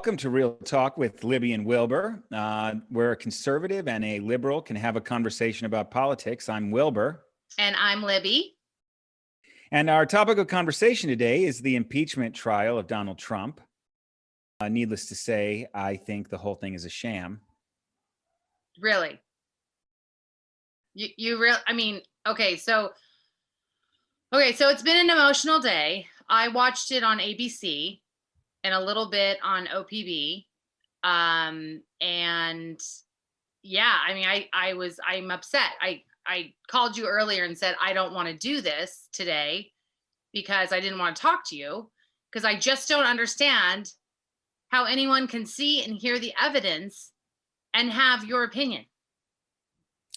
Welcome to Real Talk with Libby and Wilbur, where a conservative and a liberal can have a conversation about politics. I'm Wilbur. And I'm Libby. And our topic of conversation today is the impeachment trial of Donald Trump. Needless to say, I think the whole thing is a sham. Really? You really, I mean, okay, so it's been an emotional day. I watched it on ABC and a little bit on OPB. And yeah, I mean, I'm upset. I called you earlier and said, I don't want to do this today because I didn't want to talk to you because I just don't understand how anyone can see and hear the evidence and have your opinion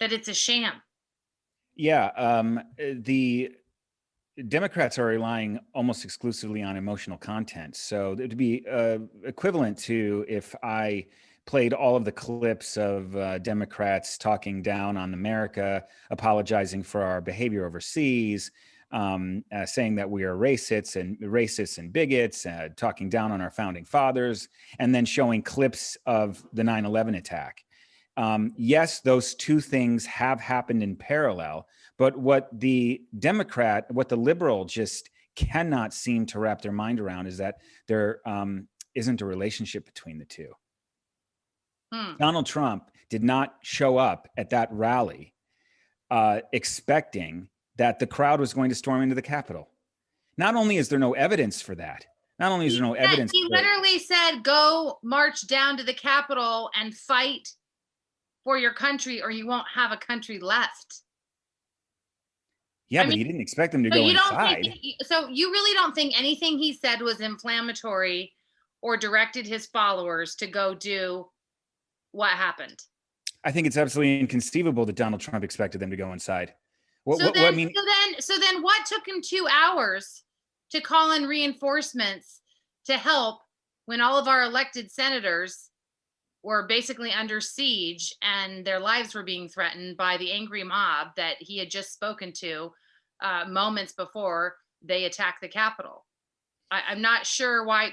that it's a sham. Yeah, the Democrats are relying almost exclusively on emotional content. So it would be equivalent to if I played all of the clips of Democrats talking down on America, apologizing for our behavior overseas, saying that we are racists and bigots, talking down on our founding fathers, and then showing clips of the 9/11 attack. Yes, those two things have happened in parallel, but what the liberal just cannot seem to wrap their mind around is that there isn't a relationship between the two. Donald Trump did not show up at that rally expecting that the crowd was going to storm into the Capitol. Not only is there no evidence for that, He literally said, go march down to the Capitol and fight for your country or you won't have a country left. Yeah, but he didn't expect them to go inside. So you really don't think anything he said was inflammatory or directed his followers to go do what happened? I think it's absolutely inconceivable that Donald Trump expected them to go inside. So then what took him 2 hours to call in reinforcements to help when all of our elected senators were basically under siege and their lives were being threatened by the angry mob that he had just spoken to moments before they attacked the Capitol? I'm not sure what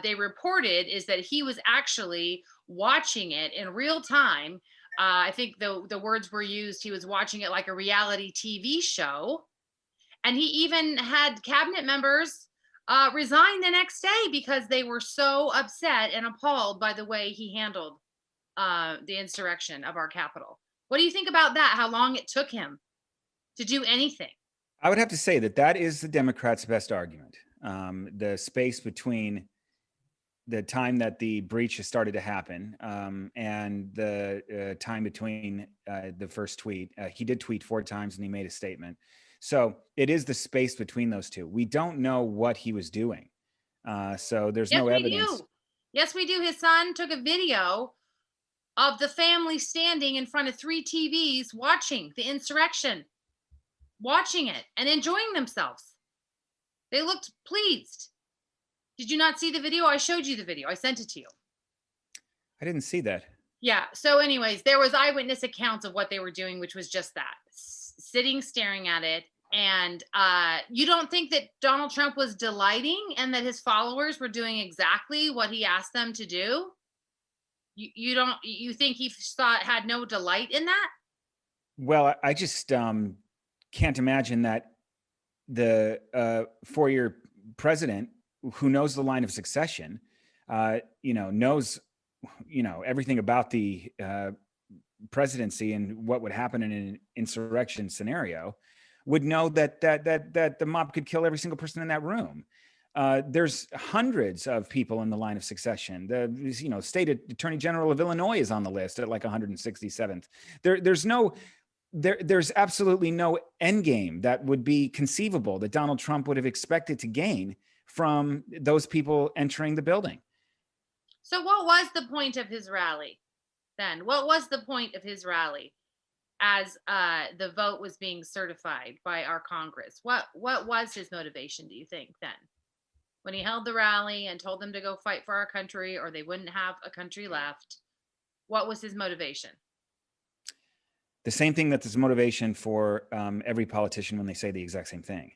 they reported is that he was actually watching it in real time. I think the words were used, he was watching it like a reality TV show. And he even had cabinet members resign the next day because they were so upset and appalled by the way he handled the insurrection of our Capitol. What do you think about that? How long it took him to do anything? I would have to say that is the Democrats' best argument. The space between the time that the breach has started to happen and the time between the first tweet. He did tweet 4 times and he made a statement. So it is the space between those two. We don't know what he was doing. So there's no evidence. Yes, we do. His son took a video of the family standing in front of 3 TVs watching the insurrection, watching it and enjoying themselves. They looked pleased. Did you not see the video? I showed you the video. I sent it to you. I didn't see that. Yeah. So anyways, there was eyewitness accounts of what they were doing, which was just that, sitting, staring at it. And you don't think that Donald Trump was delighting and that his followers were doing exactly what he asked them to do? You think he had no delight in that? Well, I just can't imagine that the 4-year president who knows the line of succession, knows, everything about the presidency and what would happen in an insurrection scenario, would know that the mob could kill every single person in that room. There's hundreds of people in the line of succession. The state attorney general of Illinois is on the list at like 167th. There's absolutely no end game that would be conceivable that Donald Trump would have expected to gain from those people entering the building. So what was the point of his rally then? What was the point of his rally as the vote was being certified by our Congress? What was his motivation, do you think, then? When he held the rally and told them to go fight for our country or they wouldn't have a country left, what was his motivation? The same thing that's his motivation for every politician when they say the exact same thing.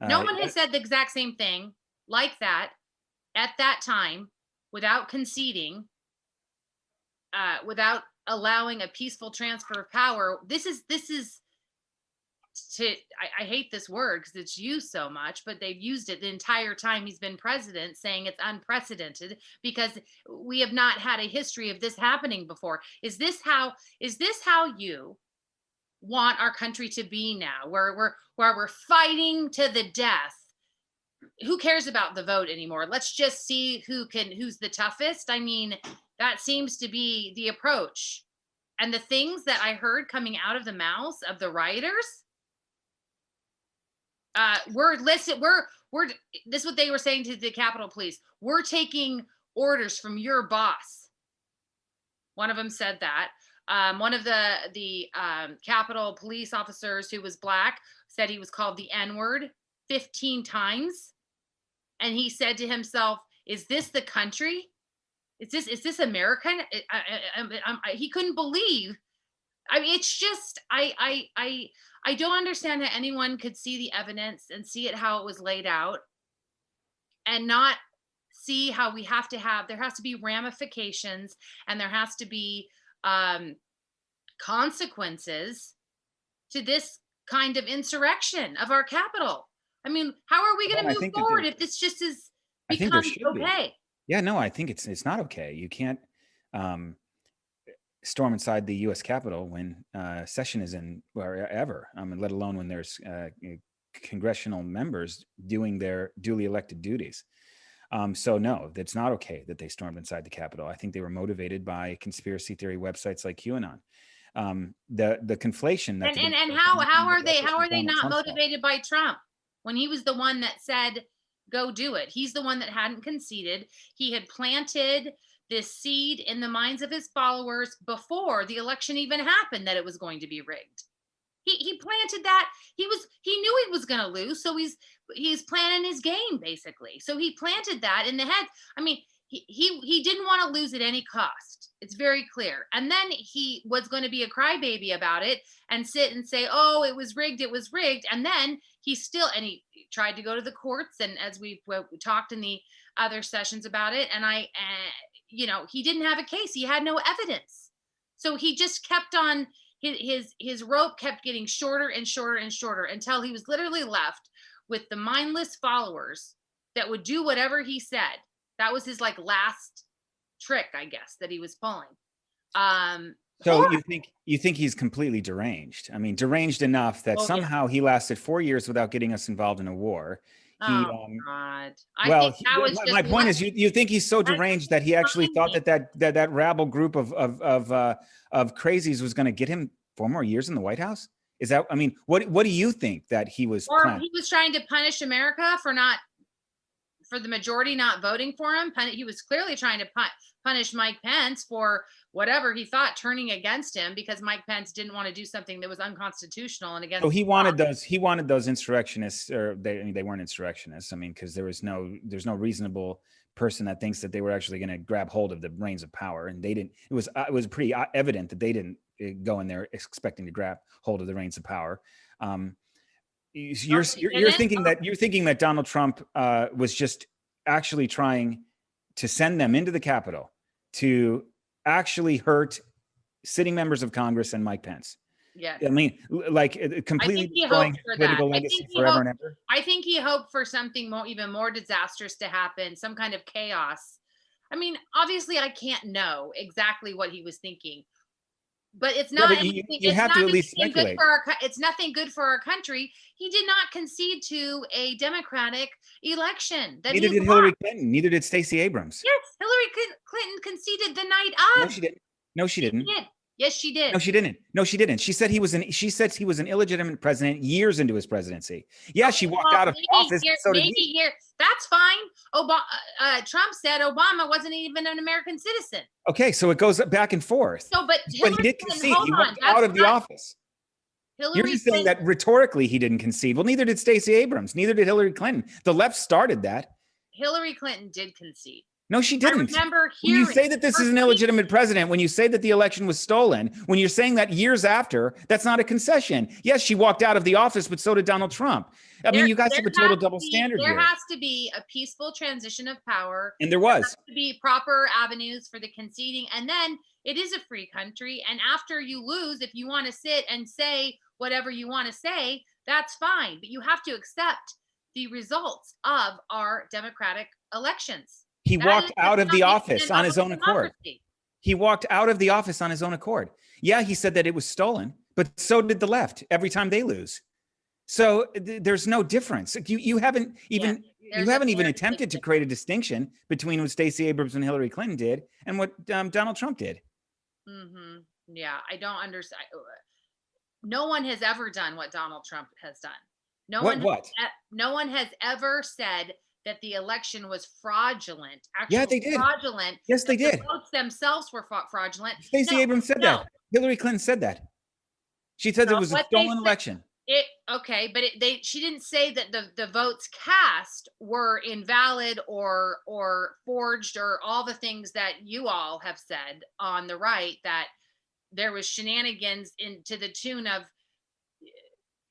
No one has said the exact same thing like that at that time without conceding, without allowing a peaceful transfer of power. This is to I hate this word because it's used so much, but they've used it the entire time he's been president, saying it's unprecedented because we have not had a history of this happening before. Is this how you want our country to be now, where we're fighting to the death? Who cares about the vote anymore? Let's just see who's the toughest. I mean, that seems to be the approach. And the things that I heard coming out of the mouths of the rioters, we're this is what they were saying to the Capitol Police. We're taking orders from your boss. One of them said that. One of the Capitol Police officers who was black said he was called the N-word 15 times. And he said to himself, is this the country? Is this American? He couldn't believe. I mean, it's just, I don't understand how anyone could see the evidence and see it how it was laid out and not see how there has to be ramifications, and there has to be consequences to this kind of insurrection of our capital. I mean, how are we going to move forward if this just is becomes okay? Yeah, no, I think it's not okay. You can't storm inside the U.S. Capitol when session is in wherever, let alone when there's congressional members doing their duly elected duties. So no, that's not okay that they stormed inside the Capitol. I think they were motivated by conspiracy theory websites like QAnon. The conflation that and how are they not motivated by Trump when he was the one that said go do it? He's the one that hadn't conceded. He had planted this seed in the minds of his followers before the election even happened that it was going to be rigged. He planted that. He knew he was going to lose, so he's planning his game basically. So he planted that in the head. I mean, he didn't want to lose at any cost. It's very clear. And then he was going to be a crybaby about it and sit and say, "Oh, it was rigged. It was rigged." And then he tried to go to the courts. And as we talked in the other sessions about it, and he didn't have a case. He had no evidence. So he just kept on. His rope kept getting shorter and shorter and shorter until he was literally left with the mindless followers that would do whatever he said. That was his last trick, I guess, that he was pulling. So you think he's completely deranged? I mean, deranged enough that somehow he lasted 4 years without getting us involved in a war. God! My point is, you think he's so deranged that he actually thought that rabble group of crazies was going to get him 4 more years in the White House? Is that? I mean, what do you think that he was? Or he was trying to punish America for the majority not voting for him. He was clearly trying to punish Mike Pence for whatever he thought turning against him because Mike Pence didn't want to do something that was unconstitutional and against. So he wanted those insurrectionists, or they weren't insurrectionists. I mean, because there's no reasonable person that thinks that they were actually going to grab hold of the reins of power, and they didn't. It was pretty evident that they didn't go in there expecting to grab hold of the reins of power. You're thinking that Donald Trump was just actually trying to send them into the Capitol to actually hurt sitting members of Congress and Mike Pence. Yeah, I mean, completely destroying political legacy forever and ever. I think he hoped for something even more disastrous to happen, some kind of chaos. I mean, obviously, I can't know exactly what he was thinking. But it's not. You have to at least speculate. It's nothing good for our country. He did not concede to a Democratic election. Neither did Hillary Clinton. Neither did Stacey Abrams. Yes, Hillary Clinton conceded the night of. No, she didn't. No, she didn't. She did. Yes, she did. No, she didn't. No, she didn't. She said he was an illegitimate president years into his presidency. Yeah, she walked out of office. That's fine. Trump said Obama wasn't even an American citizen. Okay, so it goes back and forth. So, but he did concede. He walked out of the office. You're just saying that rhetorically he didn't concede. Well, neither did Stacey Abrams. Neither did Hillary Clinton. The left started that. Hillary Clinton did concede. No, she I didn't. remember When you hearing say that this is an illegitimate president, when you say that the election was stolen, when you're saying that years after, that's not a concession. Yes, she walked out of the office, but so did Donald Trump. I mean, you guys have a total double standard there here. has to be a peaceful transition of power. And there was. To be proper avenues for the conceding. And then it is a free country. And after you lose, if you want to sit and say whatever you want to say, that's fine. But you have to accept the results of our democratic elections. He That walked is the out of the office foundation on of his a own accord. democracy. He walked out of the office on his own accord. Yeah, he said that it was stolen, but so did the left every time they lose. So there's no difference. You haven't even attempted to create a distinction between what Stacey Abrams and Hillary Clinton did and what Donald Trump did. Mm-hmm. Yeah, I don't understand. No one has ever done what Donald Trump has done. No one has ever said that the election was fraudulent. Actually, yeah, they did. Fraudulent. Yes, they did. The votes themselves were fraudulent. Stacey Abrams said that. Hillary Clinton said that. She said it was a stolen election. She didn't say that the votes cast were invalid or forged or all the things that you all have said on the right, that there was shenanigans to the tune of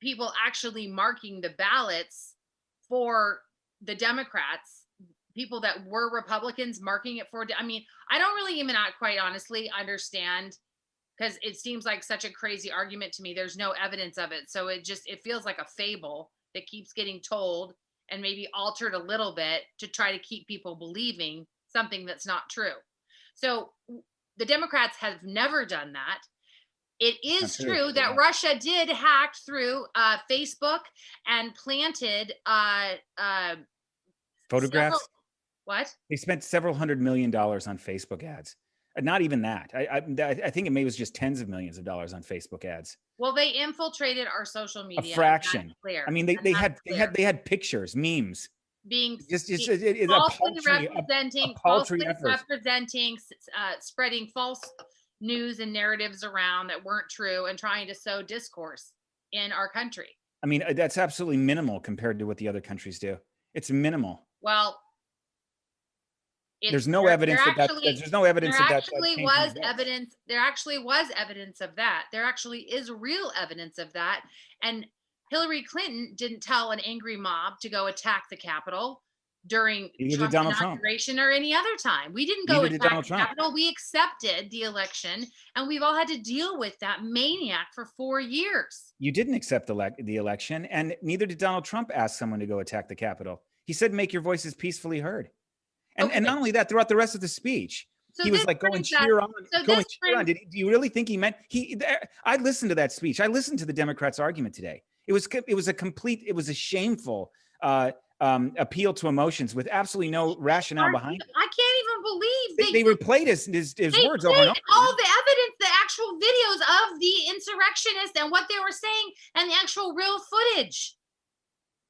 people actually marking the ballots for the Democrats, people that were Republicans marking it for. I mean, I don't really even quite honestly understand, because it seems like such a crazy argument to me. There's no evidence of it. So it feels like a fable that keeps getting told and maybe altered a little bit to try to keep people believing something that's not true. So the Democrats have never done that. It is true that Russia did hack through Facebook and planted photographs. What? They spent several $100 million on Facebook ads. Not even that. I think it was just tens of millions of dollars on Facebook ads. Well, they infiltrated our social media. A fraction. I mean, they had pictures, memes. Being falsely representing, spreading false news and narratives around that weren't true and trying to sow discourse in our country. I mean, that's absolutely minimal compared to what the other countries do. It's minimal. Well, there's no evidence that that evidence. There actually was evidence of that. There actually is real evidence of that. And Hillary Clinton didn't tell an angry mob to go attack the Capitol during Trump's inauguration or any other time. We didn't go attack the Capitol. We accepted the election, and we've all had to deal with that maniac for 4 years. You didn't accept the election, and neither did Donald Trump ask someone to go attack the Capitol. He said, "Make your voices peacefully heard." And not only that, throughout the rest of the speech, he was like, "Go and cheer on." Do you really think he meant I listened to that speech. I listened to the Democrats' argument today. It was a shameful appeal to emotions with absolutely no rationale behind it. I can't even believe they replayed his words over and over. All the evidence, the actual videos of the insurrectionists and what they were saying, and the actual real footage.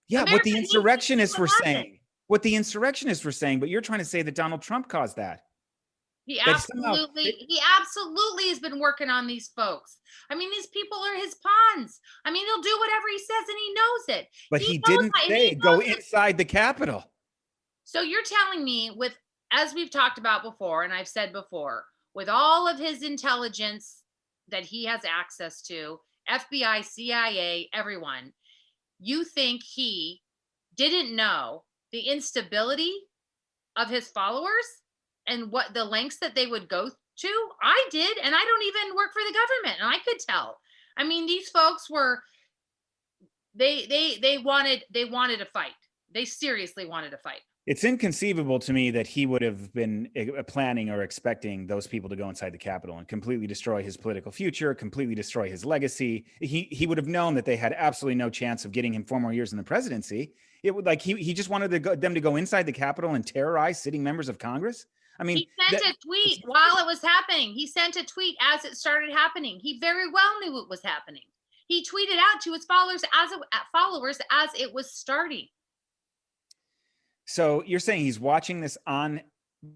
Yeah, what the insurrectionists were saying. What the insurrectionists were saying, but you're trying to say that Donald Trump caused that. He absolutely has been working on these folks. I mean, these people are his pawns. I mean, he'll do whatever he says and he knows it. But he didn't say go inside the Capitol. So you're telling me, as we've talked about before, and I've said before, with all of his intelligence that he has access to, FBI, CIA, everyone, you think he didn't know the instability of his followers and what the lengths that they would go to? I did, and I don't even work for the government, and I could tell. I mean, these folks were they wanted to fight. They seriously wanted to fight. It's inconceivable to me that he would have been planning or expecting those people to go inside the Capitol and completely destroy his political future, completely destroy his legacy. He would have known that they had absolutely no chance of getting him 4 more years in the presidency. It would he just wanted them to go inside the Capitol and terrorize sitting members of Congress. I mean, he sent a tweet while it was happening. He sent a tweet as it started happening. He very well knew it was happening. He tweeted out to his followers as it was starting. So you're saying he's watching this on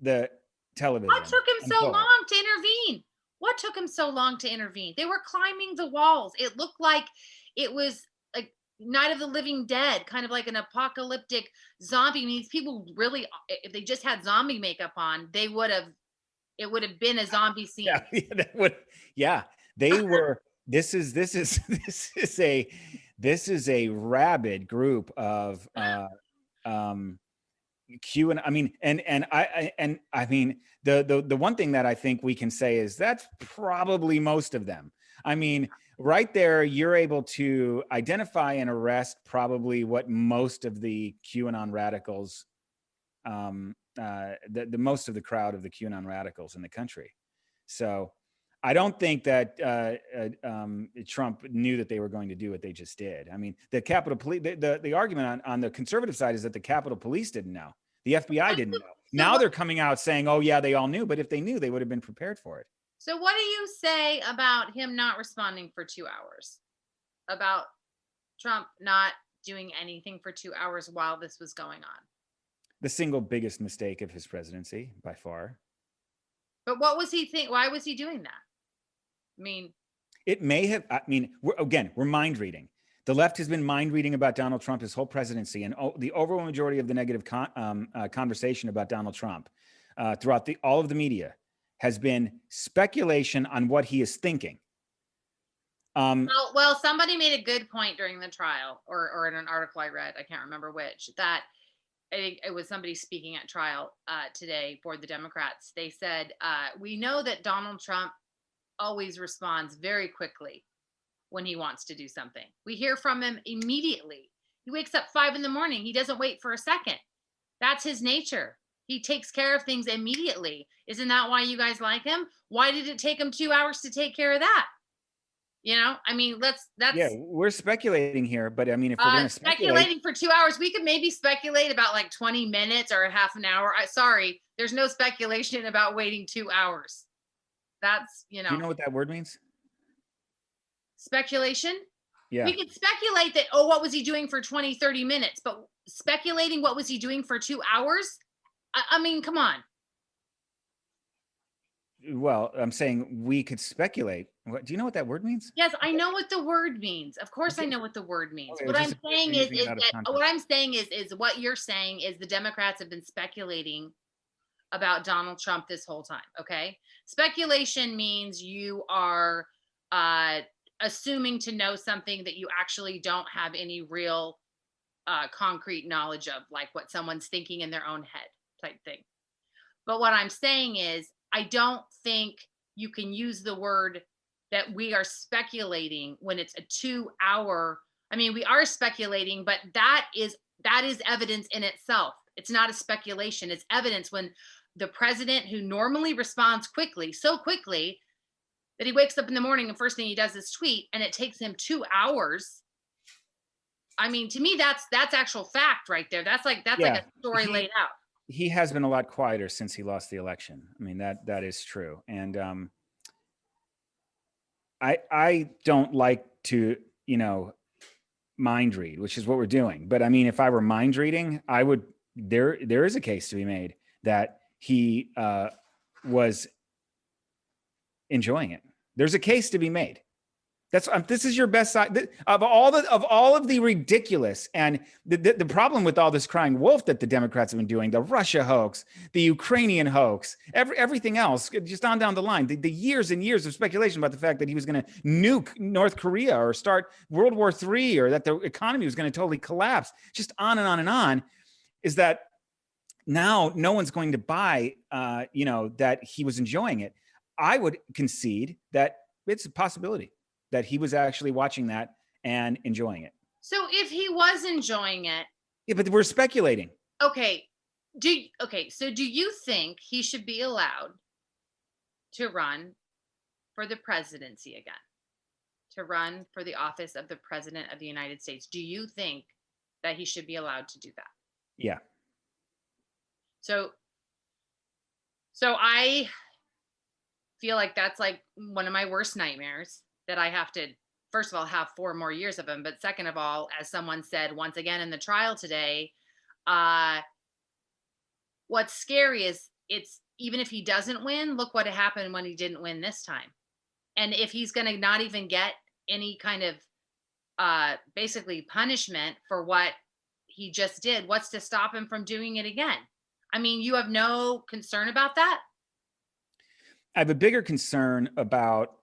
the television? What took him so long to intervene? What took him so long to intervene? They were climbing the walls. It looked like it was like Night of the Living Dead, kind of like an apocalyptic zombie. I mean, these people really, if they just had zombie makeup on, they would have, it would have been a zombie Yeah, scene. yeah, that would, yeah, they were. This is this is a rabid group of um Q, and I mean, and I mean, the one thing that I think we can say is that's probably most of them. I mean, right there, you're able to identify and arrest probably what most of the QAnon radicals, the most of the crowd of the QAnon radicals in the country. So I don't think that Trump knew that they were going to do what they just did. I mean, the Capitol Police, the argument on the conservative side is that the Capitol Police didn't know. The FBI didn't know. So Now what they're coming out saying, oh, yeah, they all knew. But if they knew, they would have been prepared for it. so what do you say about him not responding for 2 hours? About Trump not doing anything for 2 hours while this was going on? The single biggest mistake of his presidency by far. But what was he think why was he doing that? I mean, It may have, I mean, we're mind reading. The left has been mind reading about Donald Trump his whole presidency, and the overwhelming majority of the negative conversation about Donald Trump throughout all of the media has been speculation on what he is thinking. well, somebody made a good point during the trial, or in an article I read, I can't remember which, that I think it was somebody speaking at trial today for the Democrats. They said, we know that Donald Trump always responds very quickly when he wants to do something. We hear from him immediately. He wakes up 5 in the morning. He doesn't wait for a second. That's his nature. He takes care of things immediately. Isn't that why you guys like him? Why did it take him 2 hours to take care of that? I mean, Yeah, that's we're speculating here, but I mean, if we're going to speculate, speculating for 2 hours. We could maybe speculate about like 20 minutes or a half an hour. Sorry, there's no speculation about waiting 2 hours. That's, do you know what that word means? speculation. Yeah. We could speculate that, oh, what was he doing for 20, 30 minutes? But speculating what was he doing for 2 hours? I mean, come on. Well, I'm saying we could speculate. Do you know what that word means? Yes, I know what the word means. Of course I Okay. know what the word means. Okay, What I'm just saying you're is using it is out of that what context. I'm saying is what you're saying is the Democrats have been speculating about Donald Trump this whole time. Okay. Speculation means you are uh, assuming to know something that you actually don't have any real concrete knowledge of, like what someone's thinking in their own head type thing. But what I'm saying is, I don't think you can use the word that we are speculating when it's a 2 hour. I mean, we are speculating, but that is evidence in itself. It's not a speculation. It's evidence when the president, who normally responds quickly, so quickly that he wakes up in the morning and first thing he does is tweet, and it takes him 2 hours. I mean, to me, that's actual fact right there. That's like Yeah, a story he laid out. he has been a lot quieter since he lost the election. I mean, that is true. And I don't like to, mind read, which is what we're doing. But I mean, if I were mind reading, I would, there is a case to be made that he was enjoying it. There's a case to be made. This is your best side of all of the ridiculous, and the problem with all this crying wolf that the Democrats have been doing, the Russia hoax, the Ukrainian hoax, everything else, just on down the line, the years and years of speculation about the fact that he was going to nuke North Korea or start World War III, or that the economy was going to totally collapse, just on and on and on, is that now no one's going to buy, that he was enjoying it. I would concede that it's a possibility that he was actually watching that and enjoying it. So if he was enjoying it, Yeah, but we're speculating. okay. So do you think he should be allowed to run for the presidency again? To run for the office of the president of the United States? Do you think that he should be allowed to do that? Yeah. So I feel like that's like one of my worst nightmares, that I have to, first of all, have 4 more years of him. But second of all, as someone said once again in the trial today, what's scary is, it's even if he doesn't win, look what happened when he didn't win this time. And if he's going to not even get any kind of basically punishment for what he just did, what's to stop him from doing it again? I mean, you have no concern about that? I have a bigger concern about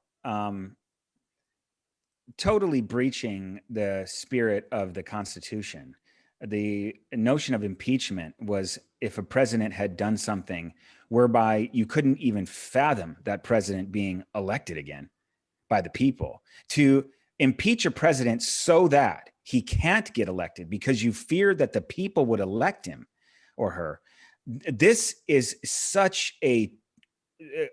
totally breaching the spirit of the Constitution. The notion of impeachment was if a president had done something whereby you couldn't even fathom that president being elected again by the people, to impeach a president so that he can't get elected because you fear that the people would elect him or her. This is such a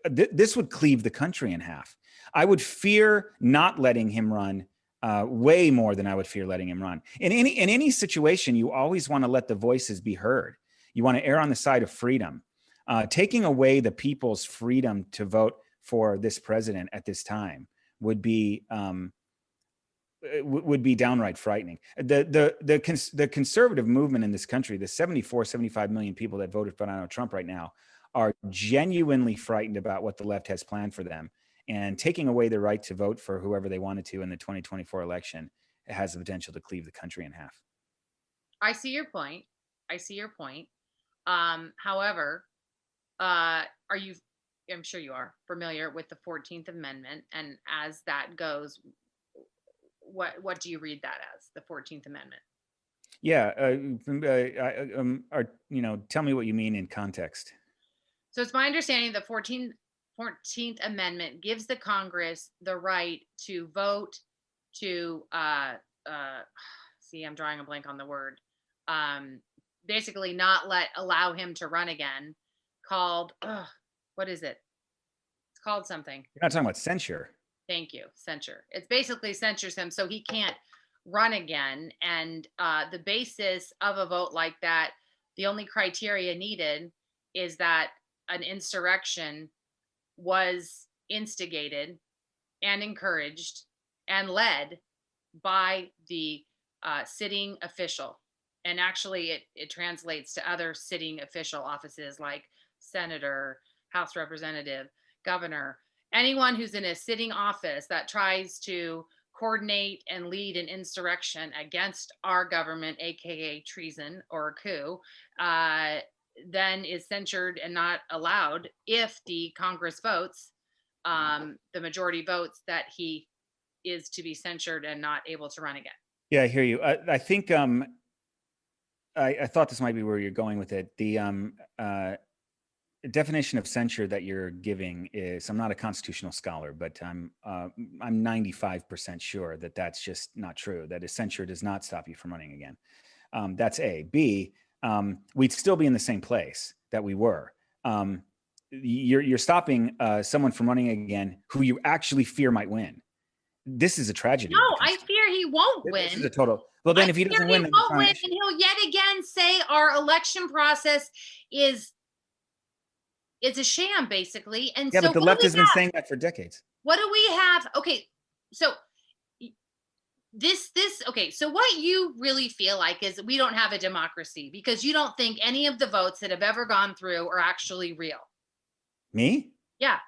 this would cleave the country in half. I would fear not letting him run way more than I would fear letting him run. In any situation, you always want to let the voices be heard. You want to err on the side of freedom. Taking away the people's freedom to vote for this president at this time would be downright frightening. The conservative movement in this country, the 75 million people that voted for Donald Trump right now, are genuinely frightened about what the left has planned for them. And taking away the right to vote for whoever they wanted to in the 2024 election has the potential to cleave the country in half. I see your point. I see your point. However, are you, I'm sure you are familiar with the 14th Amendment, and as that goes, what do you read that as, the 14th Amendment? Yeah, tell me what you mean in context. So it's my understanding the 14th Amendment gives the Congress the right to vote to see, I'm drawing a blank on the word. Basically not allow him to run again, called what is it? It's called something. You're not talking about censure. Thank you. Censure. It's basically censures him so he can't run again. And the basis of a vote like that, the only criteria needed is that an insurrection was instigated and encouraged and led by the sitting official. And actually, it translates to other sitting official offices like senator, House representative, governor, anyone who's in a sitting office that tries to coordinate and lead an insurrection against our government, aka treason or a coup, then is censured and not allowed if the Congress votes, the majority votes, that he is to be censured and not able to run again. Yeah, I hear you. I think I thought this might be where you're going with it. The definition of censure that you're giving is, I'm not a constitutional scholar, but I'm 95% sure that that's just not true. That a censure does not stop you from running again. That's A. B. We'd still be in the same place that we were. You're stopping someone from running again who you actually fear might win. This is a tragedy. No, I fear he won't win. This is a total. Well, then if he doesn't win, he won't win, and he'll yet again say our election process is a sham, basically. And yeah, so but the left has been saying that for decades. What do we have? Okay, so this okay, so what you really feel like is we don't have a democracy because you don't think any of the votes that have ever gone through are actually real. Me? Yeah.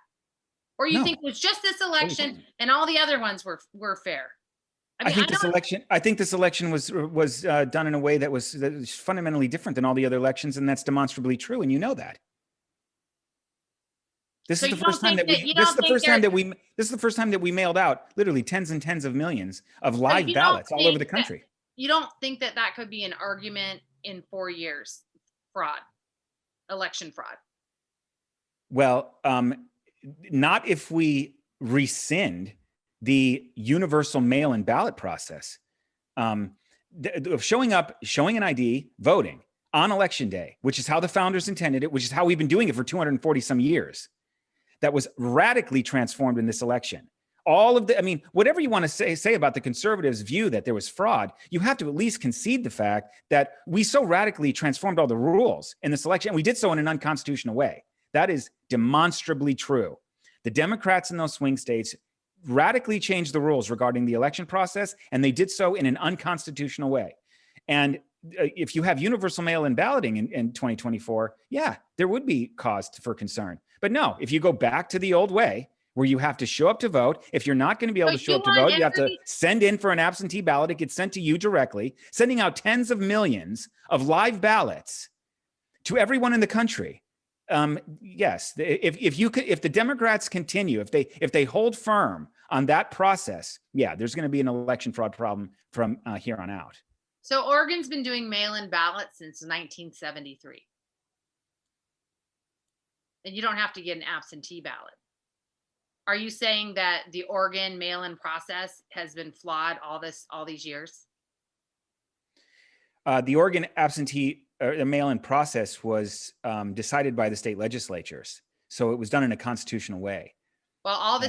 Or you think it was just this election and all the other ones were fair? I mean, I think this election was done in a way that was fundamentally different than all the other elections, and that's demonstrably true, and you know that. This is the first time that we. This is the first time that we mailed out literally tens and tens of millions of live ballots all over the country. You don't think that could be an argument in 4 years? Fraud, election fraud. Well, not if we rescind the universal mail-in ballot process. Of showing up, showing an ID, voting on election day, which is how the founders intended it, which is how we've been doing it for 240 some years. That was radically transformed in this election. Whatever you want to say about the conservatives' view that there was fraud, you have to at least concede the fact that we so radically transformed all the rules in this election, and we did so in an unconstitutional way. That is demonstrably true. The Democrats in those swing states radically changed the rules regarding the election process, and they did so in an unconstitutional way. And if you have universal mail-in balloting in 2024, yeah, there would be cause for concern. But no, if you go back to the old way, where you have to show up to vote. If you're not going to be able So to show you up to want vote, you have to send in for an absentee ballot. It gets sent to you directly, sending out tens of millions of live ballots to everyone in the country. Yes, if the Democrats continue, if they hold firm on that process, yeah, there's going to be an election fraud problem from here on out. So Oregon's been doing mail-in ballots since 1973. And you don't have to get an absentee ballot. Are you saying that the Oregon mail-in process has been flawed all these years? The Oregon absentee mail-in process was decided by the state legislatures, so it was done in a constitutional way. Well, all the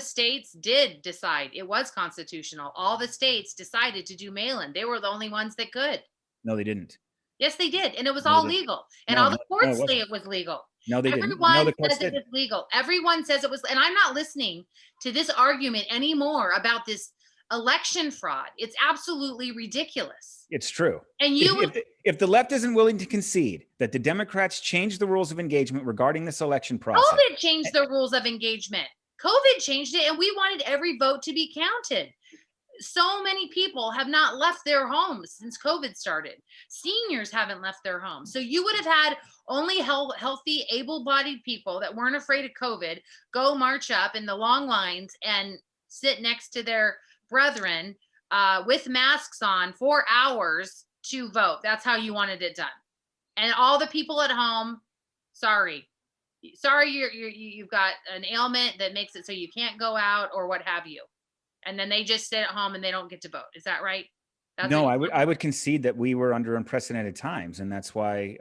states did decide it was constitutional. All the states decided to do mail-in. They were the only ones that could. No, they didn't. Yes, they did, and it was No, all legal. And all the courts say it was legal. No, they didn't. Everyone No, the courts says it did. was legal. Everyone says it was, and I'm not listening to this argument anymore about this election fraud. It's absolutely ridiculous. It's true. And if the left isn't willing to concede that the Democrats changed the rules of engagement regarding this election process. COVID changed the rules of engagement. COVID changed it, and we wanted every vote to be counted. So many people have not left their homes since COVID started. Seniors haven't left their homes. So you would have had only healthy, able-bodied people that weren't afraid of COVID go march up in the long lines and sit next to their brethren with masks on for hours to vote. That's how you wanted it done. And all the people at home, sorry, you've got an ailment that makes it so you can't go out or what have you. And then they just sit at home and they don't get to vote. Is that right? No, I would concede that we were under unprecedented times, and that's why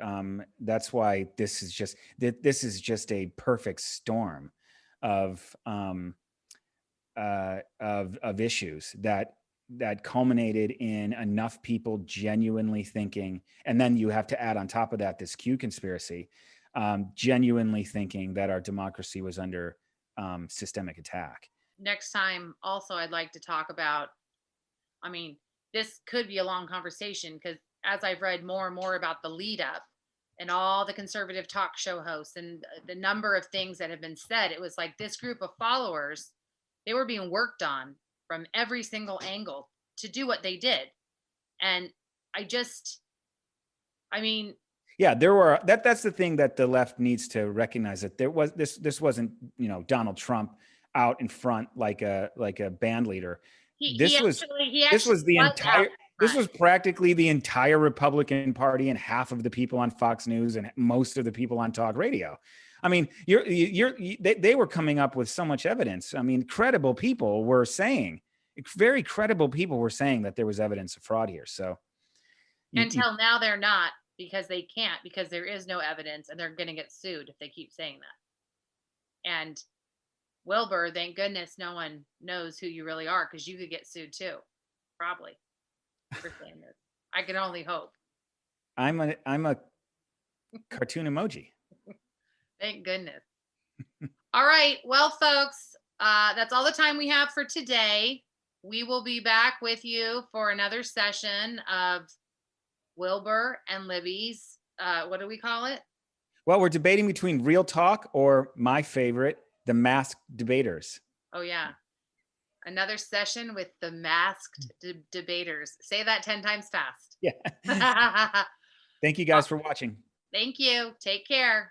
this is just a perfect storm of issues that culminated in enough people genuinely thinking, and then you have to add on top of that this Q conspiracy, genuinely thinking that our democracy was under systemic attack. Next time, also, I'd like to talk about, I mean, this could be a long conversation because as I've read more and more about the lead up and all the conservative talk show hosts and the number of things that have been said, it was like this group of followers, they were being worked on from every single angle to do what they did. And yeah, there were, that's the thing that the left needs to recognize, that there was this wasn't, Donald Trump out in front like a band leader. This was practically the entire Republican Party and half of the people on Fox News and most of the people on talk radio. I mean, they were coming up with so much evidence. I mean, very credible people were saying that there was evidence of fraud here. So until now, they're not, because they can't, because there is no evidence and they're going to get sued if they keep saying that. And Wilbur, thank goodness no one knows who you really are, because you could get sued too, probably, for saying this. I can only hope. I'm a cartoon emoji. Thank goodness. All right, well, folks, that's all the time we have for today. We will be back with you for another session of Wilbur and Libby's, what do we call it? Well, we're debating between real talk or my favorite, the masked debaters. Oh, yeah. Another session with the masked debaters. Say that 10 times fast. Yeah. Thank you guys for watching. Thank you. Take care.